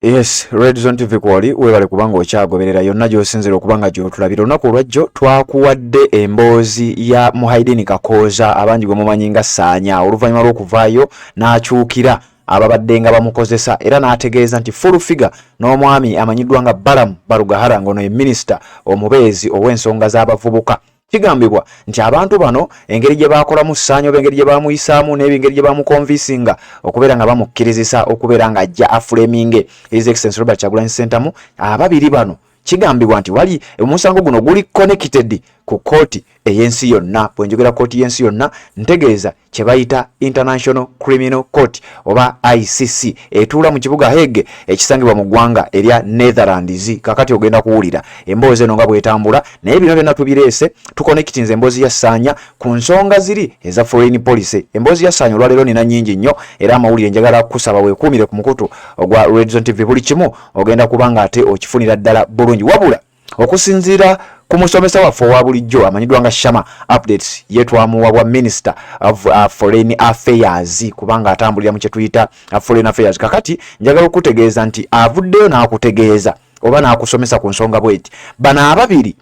Yes, Red Zone TV kwali webale kubanga okyagoberera yonna gy'osinzira okubanga gy'otulabira olunaku olwajjo twakuwadde emboozi ya Muhaidini Kakooza abangi gwe mumanyi nga Ssaanya oluvannyuma lw'okuvaayo n'akyukira ababadde nga bamukozesa era n'ategeeza nti full figure n'omwami amanyiddwa nga Balamu Barugahara ngono ye minisita omubeezi ow'ensonga z'abavubuka. Kigambibwa nti abantu bano engeri gye baakolamu Ssaanya oba engeri gye baamuyisaamu n'engeri gye baamukonvinsinga okubeera nga bamukkirizisa okubeera nga ajja afulaminge His Excellency Robert Kyagulanyi Ssentamu, ababiri bano kigambibwa nti wali omusango guno guli connected ku kooti ey'ensi yonna. Bwe njogera kooti y'ensi yonna ntegeeza kye bayita International Criminal Court oba ICC etuula mu kibuga Hague ekisangibwa mu ggwanga erya Netherlands. Kakati ogenda kuwulira emboozi eno nga bw'etambula, naye bino byonna tubireese tuconnectinze emboozi ya Ssaanya ku nsonga ziri eza foreign policy. Emboozi ya Ssaanya olwaleero nina nnyingi nnyo era amawulire njagala kusaba weekuumire ku mukutu ogwa Red Zone TV. Buli kimu ogenda kubanga ate okifunira ddala bulungi, wabula okusinziira ku musomesa waffe owa bulijjo amanyiddwa nga Shama Updates ye twamuwa bwa Minister of Foreign Affairs kubanga atambulira mu kye tuyita Foreign Affairs. Kakati njagala okutegeeza nti avuddeyo n'akutegeeza oba n'akusomesa ku nsonga bweti bano ababiri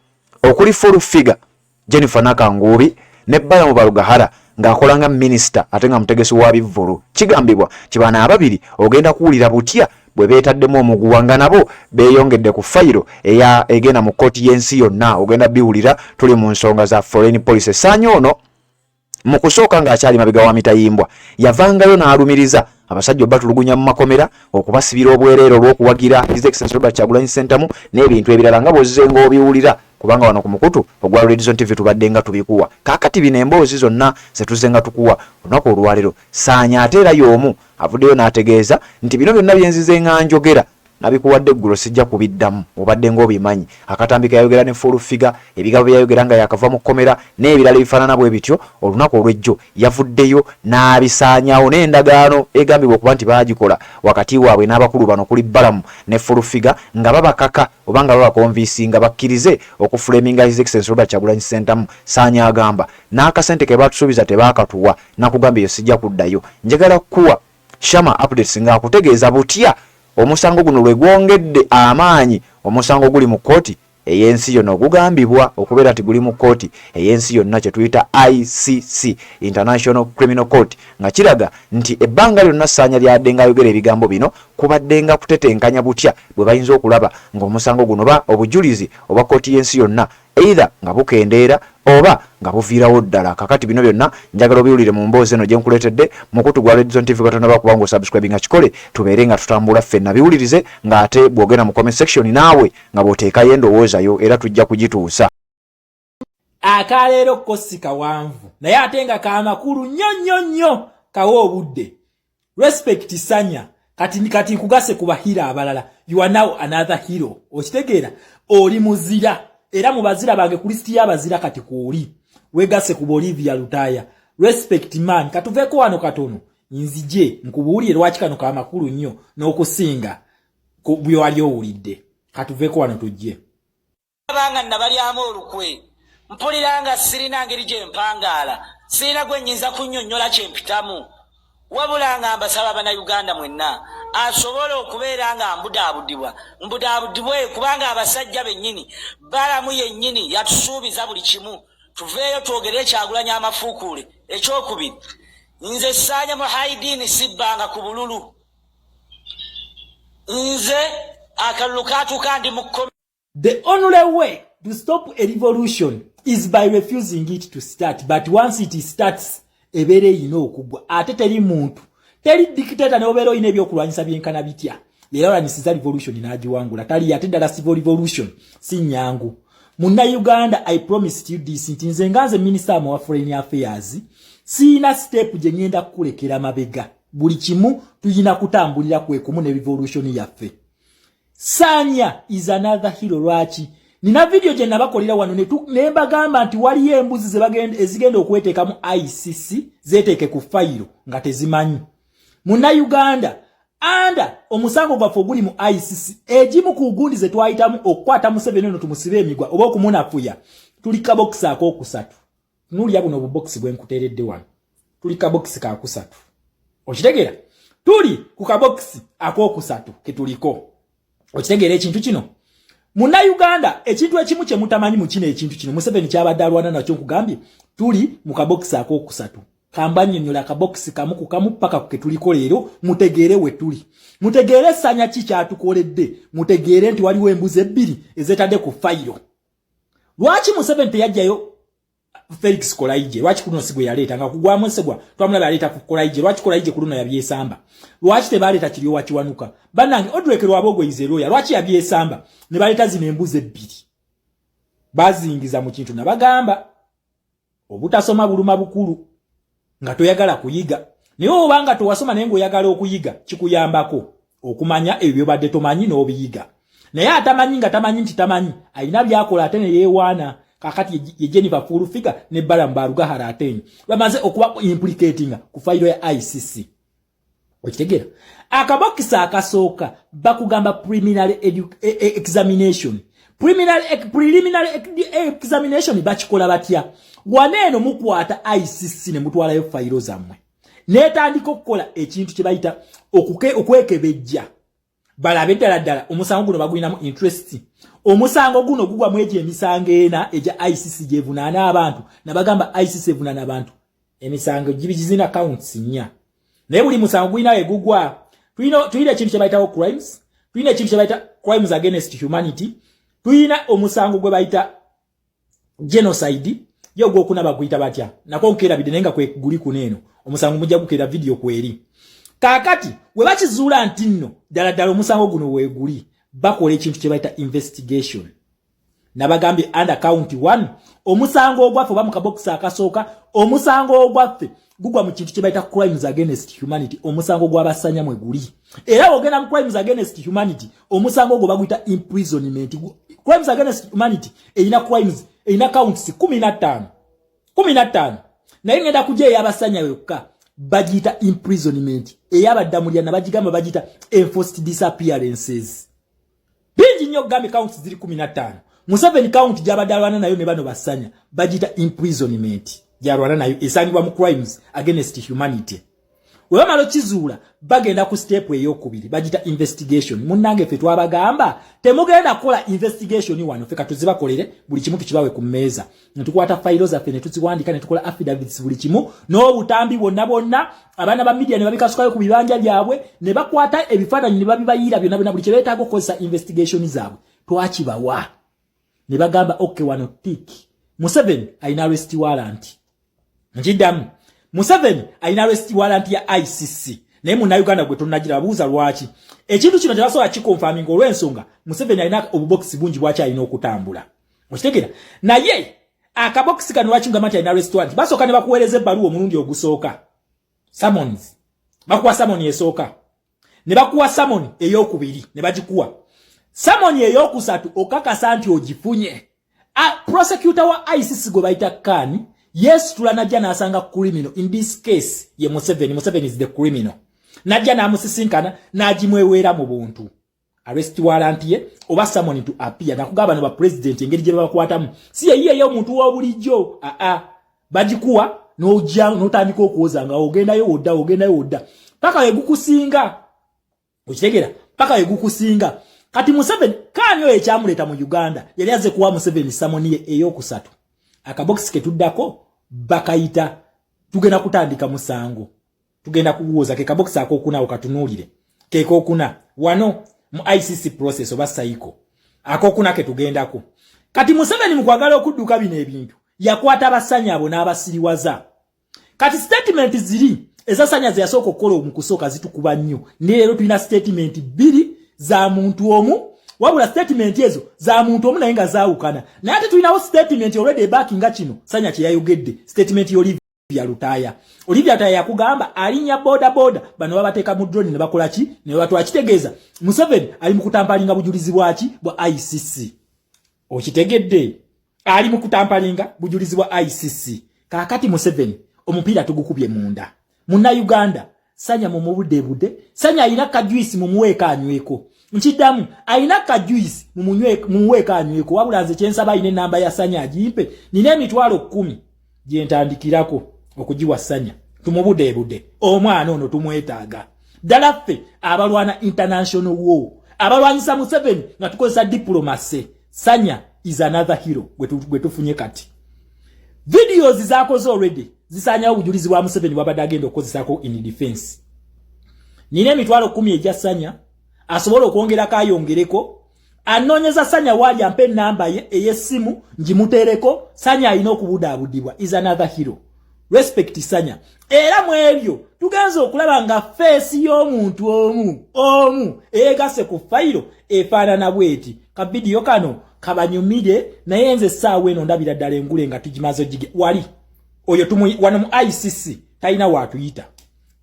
okuli full figure Jennifer Nakanguubi ne Balamu Barugahara ng'akola nga minisita ate nga mutegesi wa bivvulu. Kigambibwa kibana ababiri ogenda kuwulira butya bwe beetaddemu omuguwa nga nabo beeyongedde ku fayiro egenda mu kooti y'ensi yonna. Ogenda biwulira tuli mu nsonga za foreign policy. Ssaanya ono mu kusooka ng'akyali mabega wa mitayimbwa yavangayo n'alumiriza abasajja batulugunya mu makomera okubasibira obwereero olw'okuwagira His Excellency Robert Kyagulanyi Ssentamu n'ebintu ebirala nga bw'ozze ng'obiwulira kubanga wano ku mukutu ogwa Red Zone TV tubadde nga tubikuwa. Kaakati bino emboozi zonna ze tuzze nga tukuwa olunaku olwaleero. Ssaanya ate era y'omu avuddeyo n'ategeeza nti bino byonna bye nzize nga njogera nabikuwadde eggulo sijja kubiddamu obadde ng'obimanyi. Akatambi ke yayogera ne full figure, ebigambo bye yayogera nga yakava mu kkomera n'ebirala ebifaanana bwe bityo olunaku olw'ejjo yavuddeyo n'abisaanyaawo n'endagaano egambibwa okuba nti baagikola wakati waabwe n'abakulu bano kuli Balamu ne full figure nga babakaka oba nga babakonvinsinga bakkirize okufulaminga His Excellency Robert Kyagulanyi Ssentamu. Ssaanya agamba n'akasente ke baatusuubiza tebaakatuwa nakugambye sijja kuddayo. Njagala kuwa Shama Updates ng'akutegeeza butya omusango guno lwe gwongedde amaanyi. Omusango guli mu kooti ey'ensi yonna ogugambibwa okubeera nti guli mu kooti ey'ensi yonna kye tuyita ICC, International Criminal Court, nga kiraga nti ebbanga lyonna Ssaanya lyadde ng'ayogera ebigambo bino kubadde nga kutetenkanya butya bwe bayinza okulaba ng'omusango guno ba obujulizi oba kooti y'ensi yonna either nga bukendeera oba nga buviirawo ddala. Kakati bino byonna njagala obiwulire mu mboozi eno gye nkuleetedde mukutu gwa Red Zone TV. Katonda bakubanga osubscribe nga kikole tubeere nga tutambula ffenna biwulirize ng'ate bw'ogenda mu comment section naawe nga bw'oteekayo endowoozayo era tujja kugituusa. Akaleero ko si kawanvu naye ate nga kaamakulu nnyo kawa obudde. Respect Ssaanya kati nkugase ku bahira abalala. You are now another hero. Okitegeera oli muzira era mu bazira bange ku listi y'abazira kati kuoli wegase ku Bolivia Lutaya. Respect man, katuveeko wano katono nzije nkubuulire lwaki kano ka makulu nnyo n'okusinga ku byo wali owulidde. Katuveeko wano tujje abanga nabalyamu olukwe mpuliranga sirina ngeri gye mpangaala sirina gwe nnyinza kunnyonnyola kye mpitamu wabula nga mbasaba Bannayuganda mwenna asobola okubeera nga mbudaabudibwe kubanga abasajja bennyini Balamu yennyini yatusuubiza buli kimu. Tuveeyo twogere Kyagulanyi amafuukuule. Ekyokubiri nze Ssaanya Muhaidini sibbanga ku bululu. Nze akalulu kaatuuka ndi mu kkomera. The only way to stop a revolution is by refusing it to start, but once it starts ebere ino okubwa ate teri muntu teri dictator n'obeera oyina ebyokulwanyisa byenkana bitya leero lanisiza revolution n'agiwangula tali ate ddala civil revolution si nyangu. Munnayuganda, I promised you this nti nze nganze Minister wa Foreign Affairs siina step gye ngenda kukulekera mabega. Buli kimu tuyina kutambulira kwekumu ne revolution yaffe. Ssaanya is another hero. Lwaki nina video gye nabakolera wano ne mbagamba nti waliyo embuzi ezigenda okweteeka mu ICC zeeteeke ku fayiro nga tezimanyi. Munnayuganda anda omusango gwaffe oguli mu ICC egimu ku gundi ze twayitamu okukwata Museveni ono tumusibe emigwa oba okumunafuya tuli kabokisi ak'okusatu. Nulya buno obubokisi bwe nkuteeredde wano tuli kabokisi ka kusatu. Okitegeera tuli ku kabokisi akokusatu ketuliko okitegeera ekintu kino muna Uganda ekintu ekimu kye mutamanyi mu kino ekintu kino Museveni kyabadde alwana nakyo nkugambye tuli mu kabokisi akokusatu kambanye nyola kabokisi kamu ku kamu paka ketuliko leero mutegeere we tuli mutegeere sanya ki kyatukoledde mutegeere nti waliwo embuzi ebbiri ezetadde ku fayiro lwaki Museveni teyajjayo Felix Kolaije lwaki kuno sigwe yaleta nga kugwamu segwa twamulaba yaleta ku Kolaije lwaki Kolaije kuno yabyesamba lwaki tebaleta kiriyo wakiwanuka banange odwekerwa abogo izeroya lwaki yabyesamba ne baleta zino embuzi ebbiri bazingiza mu kintu nabagamba obutasoma buluma bukulu nga toyagala kuyiga naye obanga towasoma naye ng'oyagala okuyiga kikuyambako okumanya ebyo badde tomanyi n'obiyiga naye atamanyi nga tamanyi nti tamanyi alina byakola ate ne yeewaana kakati ye Jennifer Furufiga ne Balambaruga Haratenyi bamaze okuba implicating ku fayiro ya ICC okitegera akabokisa akasooka bakugamba preliminary examination preliminary examination bakikola batya waneeno mukwata ICC ne mutwalayo fayiro zammwe netandika okukola ekintu kye bayita okwekebejja balabe ddala omusango guno bagulinamu interest omusango guno gugwa mu emisango ena eja ICC jevunaana abantu nabagamba ICC evunaana abantu emisango gibizina counts nya naye buli musango gulina egugwa tuyina ekintu kye bayitawo crimes tuyina ekintu kye bayita crimes against humanity tuyina omusango gwe bayita genocide yo gw'okunaba guyita batya nako nkera bide nenga kwe guli kuneeno omusango mujja gukera video kweri kakati we bakizuula nti nno ddala omusango guno weeguli bakola ekintu kye bayita investigation nabagambye under count 1 omusango ogwaffe oba mu kabokisi akasooka omusango ogwaffe gugwa mu kintu kye bayita crimes against humanity omusango gw'abasanya mwe guli era ogenda mu crimes against humanity omusango ogwo baguyita imprisonment crimes against humanity eyina counts 15 naye ngenda kujja ey'abasanya yokka bagiyita imprisonment ey'abaddamulya nabagigamba bagiyita enforced disappearances bingi nnyo gambe counts ziri 15 Museveni count gy'abadde alwana nayo ne bano basanya bagiyita imprisonment gy'alwana nayo esangibwa mu crimes against humanity we bamala kizuula bagenda ku step ey'okubiri bagiyita investigation munnange ffe twabagamba temugenda kukola investigation wano ffe katuzibakolere buli kimu tukibawe ku mmeeza netukwata fayiro zaffe ne tuziwandika ne tukola affidavits buli kimu n'obutambi bonna abaana ba media ne babikasukayo ku bibanja byabwe ne bakwata ebifaananyi ne babibayira byonna buli kye beetaaga okukozesa investigation zaabwe twakibawa ne bagamba okay wano tick Museveni alina arrest warrant nkiddamu Museveni alina arrest warrant ya ICC naye mu Uganda gwe tunagira buuza lwaki ekintu kino tebasobola kikonfirming olw'ensonga Museveni alina obubokisi bungi bwaki alina okutambula okitegera naye akabokisi kano lwaki ngamba nti alina arrest warrant basooka ne bakuweereza ebbaluwa omulundi ogusooka summons bakuwa summon esooka ne bakuwa summon ey'okubiri ne bagikuwa summon ey'okusatu okakasa nti ogifunye prosecutor wa ICC gwe bayita Kani yes tulanajja n'asanga criminal in this case ye Museveni is the criminal najja n'amusisinkana n'agimweweera mu buntu arrest warrant ye oba summon to appear nakugamba no ba president engeri gye bakwatamu si ye yo omuntu wa bulijjo bagikuwa n'ojja n'otandika okuwoza nga ogendayo odda paka yegukusinga okitegera paka yegukusinga kati Museveni Kani oyo ekyamuleta mu Uganda yali aze kuwa Museveni summon ye ey'okusatu akabokisi ke tuddako bakayita tugenda kutandika musango tugenda kuwuza ke kabokisi akokuna okatunuulire ke kokuna wano mu ICC process oba cycle akokuna ke tugendako kati Museveni mu kwagala okudduka bino ebintu yakwata abasanya abo n'abasiriwaza kati statement ziri ezasanya ze yasooka okukola omukusooka zitukuba nnyo ne leero tulina statement 2 za muntu omu wabula statement ezo za muntu omu naye nga zaawukana naye ate tulinawo statement already backing kino sanya kye yayogedde statement y'Olivia Lutaya yakugamba alinya boda bano babateeka mu drone ne bakola ki ne batwala kitegeeza Museveni ali mu kutampalinga bujulizi bwaki bwa ICC okitegedde ali mu kutampalinga bujulizi bwa ICC kakati Museveni omupiira tugukubye munda munna Uganda sanya mu budde sanya alina kajuisi mu muweka anyweko nkidamu alina kajuisi mu muweka anyweko wabula nze kyensaba ine namba ya sanya agimpe nina emitwalo 10 gye ntandikirako okugiwa sanya tumubudde omwana ono tumwetaaga ddala ffe abalwana international war abalwanyisa Museveni nga tukozesa diplomacy. Sanya is another hero gwe tufunye kati. Videos zakoze already zisanya obujulizi bwa Museveni wabadde agenda okukozesako in defense. Nine emitwalo 10 ejja Sanya asobola okwongerako ayongereko anoonyeza Sanya wali ampe namba ye eyesimu njimutereko. Sanya alina okubudaabudibwa is another hero. Respect Sanya. Era mu ebyo tugenza okulaba nga face y'omuntu omu egase ku fayiro efaanana bweti. Ka video kano kabanyumire naye nze saawe eno ndabira ddala engule nga tugimaze jige wali oyo wano mu ICC talina watuyita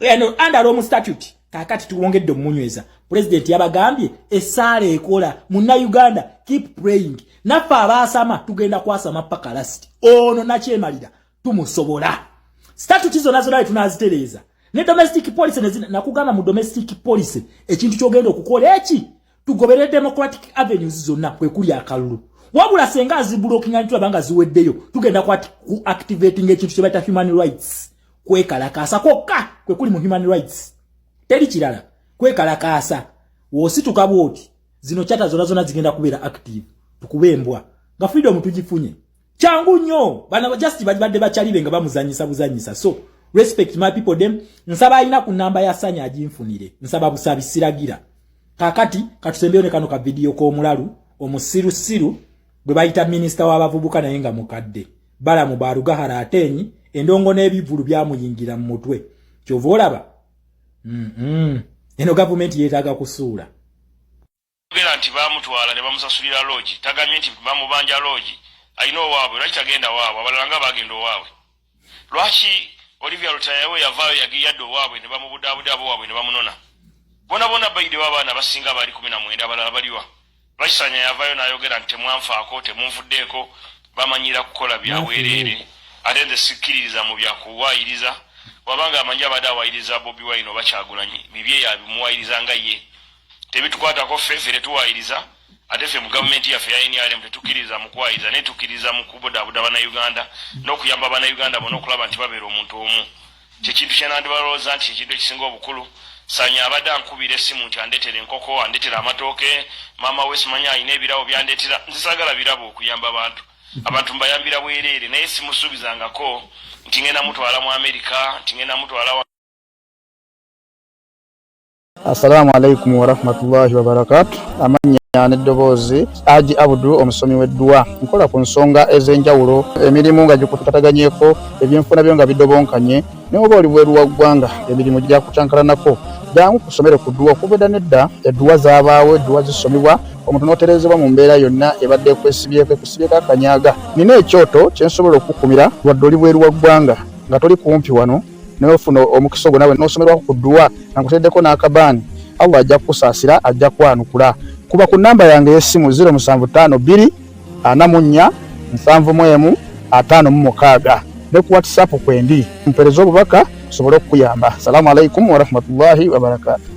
eno under Rome statute kakati tuwongedde omunyweza president yabagambye esaala ekola munna Uganda keep praying naffe abaasama tugenda kwasama paka last ono nakyemalira tumusobola statute zonna zonna tunazitereza ne domestic police nakugamba mu domestic police ekintu kyogenda okukola eki tugobere democratic avenues zonna kwe kuli akalulu wabula senga azibulookinga ntulabanga ziweddeyo tugenda ku activating ekintu kyebata human rights kwekalakaasa kokka kwe kuli mu human rights teri kirala kwekalakaasa wosituka bwoti zino chata zonna zigenda kubeera active tukubembwa nga freedom tugifunye changu nnyo bana just badde bachalibe nga bamuzanyisa so respect my people them nsaba ina ku namba ya Sanya ajinfunire nsaba busabisiragira kakati katusembeyo ne kano ka video ko mulalu omusirusiru bwe bayita minister w'abavubuka naye nga mukadde bala mu barugahara atenyi endongo n'ebivulu byamuyingira mu mutwe kyova olaba eno government yeetaaga kusuula gera nti bamutwala ne bamusasulira lodge tagamye nti bamubanja lodge ayino waabwe lwaki tagenda waabwe abalala nga bagenda waabwe lwaki Olivia Lutayawe yavaayo yagiyadde waabwe ne bamubudaabudaabo waabwe ne bamunona bona bayide w'abaana basinga bali 19 abalala baliwa lwaki Sanya yavaayo n'ayogera nti temwanfaako temunfuddeeko bamanyira kukola byaweerere ate nze sikkiririza mu byakuwaayiriza wabanga amanyi abadde awaayiriza Bobi Wine oba Kyagulanyi bibye yabimuwaayiriza nga ye tebitukwatako ffe tetuwaayiriza ate ffe mu gavumenti yaffe ya NRM tetukkiriza mu kuwaayiriza naye tukkiriza mu kubudaabuda bannayuganda n'okuyamba bannayuganda bonna okulaba nti babeera omuntu omu kyekintu kye nandibalowooza nti ekintu ekisinga obukulu Sanya abadde ankubira essimu nti andeetere enkoko andeetere amatooke maama we simanyi alina ebirabo byandeetera nzisagala birabo okuyamba abantu mbayambira bwereere naye simusuubizangako nti ngenda mutwala mu Amerika nti ngenda mutwala Assalamu alaikum wa rahmatullahi wa barakatuh. Amanya n'eddoboozi Haji Abdu omusomi w'edduwa nkola ku nsonga ez'enjawulo emirimu nga gikutataganyeko ebyenfuna byo nga bidobonkanye ne oba oli bweru wa ggwanga emirimu gya kucankalanako jangu kusomere ku dduwa okubeda nedda edduwa zaabaawo edduwa zisomibwa omuntu n'oterezebwa mu mbeera yonna ebadde ekwesibyeko akanyaga nina ekyoto kyensobola okukumira wadde oli bweru wa ggwanga nga toli kumpi wano n'ofuna omukisa ogwo nawe n'osomerwako ku dduwa nankuteddeko n'akabaani Allah ajja kusaasira ajja kwanukula kuba ku namba yange y'essimu 0752 44 71 56 ne ku WhatsApp kwendi mpereza obubaka sobole okuyamba. Assalamu alaikum wa rahmatullahi wa barakatuh.